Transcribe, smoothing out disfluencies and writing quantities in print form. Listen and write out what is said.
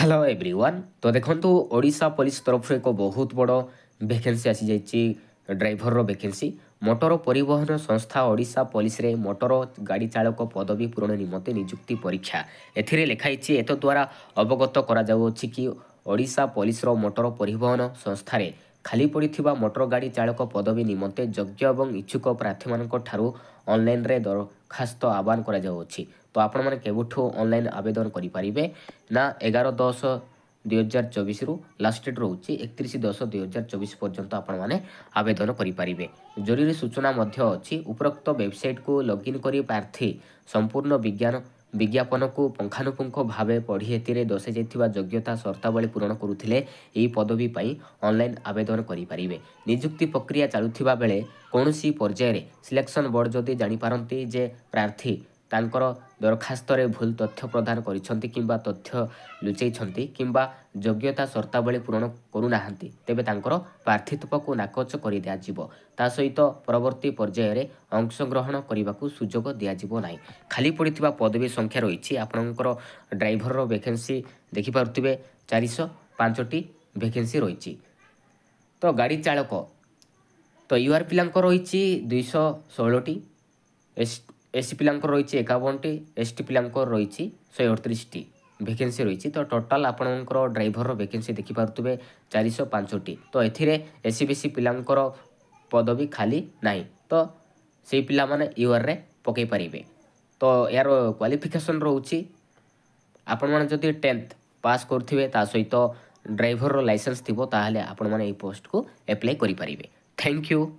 Hello everyone. तो देखो Odisha police तरफ एक बहुत बड़ वैकेंसी आसी जाइए ड्राइवर रो वैकेंसी। मोटर परिवहन संस्था ओडिशा पुलिस रे मोटर गाड़ी चालक पदवी पूरण निमंते नियुक्ति परीक्षा एथिरे लिखाई एत द्वारा अवगत करा जाउछि कि ओडिशा पुलिस रो मोटर परिवहन संस्था रे खाली पड़िथिबा मोटर गाड़ी चालक पदवी निमंते योग्य एवं इच्छुक प्रार्थी मानक ठारू ऑनलाइन रे दरखास्त आह्वान करा जाउछि। तो आपण माने केबुठू ऑनलाइन आवेदन करि परिबे ना 11/10/2024 रु लास्ट डेट रोचे 31/10/2024 पर्यंत आपण माने आवेदन करि परिबे। जरूरी सूचना मध्य अछि उपरोक्त वेबसाइट को लॉगिन करी प्रार्थी संपूर्ण विज्ञापन को पुंखानुपुंख भावे पढ़ी एतिरे दर्शाई जाइथिबा योग्यता शर्तावली पूरण करुथिले एही पदवी पई ऑनलाइन आवेदन करि परिबे। नियुक्ति प्रक्रिया चालुथिबा बेले कोनोसी पर्याय रे सिलेक्शन बोर्ड जदि जानि पारंती जे प्रार्थी तांकर दरखास्त रे भूल तथ्य प्रदान करिसंती किंबा तथ्य लुचैछंती किंबा योग्यता शर्तावली पूरण करू नाहंती तेबे तांकर प्रार्थित्व को नाकच करि दिया जिवो। ता सहित परवर्ती पर्याय रे अंशग्रहण करबाकू सुजोग दिया जिवो नाही। खाली पड़िथिबा पदवी संख्या रहिछि आपनकर ड्राइवर रो वैकेंसी देखि पारुथिबे 405टी वैकेंसी रहिछि। तो गाड़ी चालक तो यूआर पिलांकर रहिछि 216टी, एससी पिलांकर रहिछि 51टी, एसटी पिलांकर रहिछि 138टी वैकेंसी रहिछि। तो टोटल आपनकर ड्राइवर रो वैकेंसी देखि पारुथिबे 405टी। तो एथिरे एससी बीसी पिलांकर पदवी खाली नाही। तो सेही पिला माने यूआर रे पकै परिबे। तो यार क्वालिफिकेशन रहउछि आपण माने जदि 10th पास करथिबे ता सहित ड्राइवर रो लाइसेंस थिबो ताहाले आपण माने ए पोस्ट को अप्लाई करि परिबे। Thank you.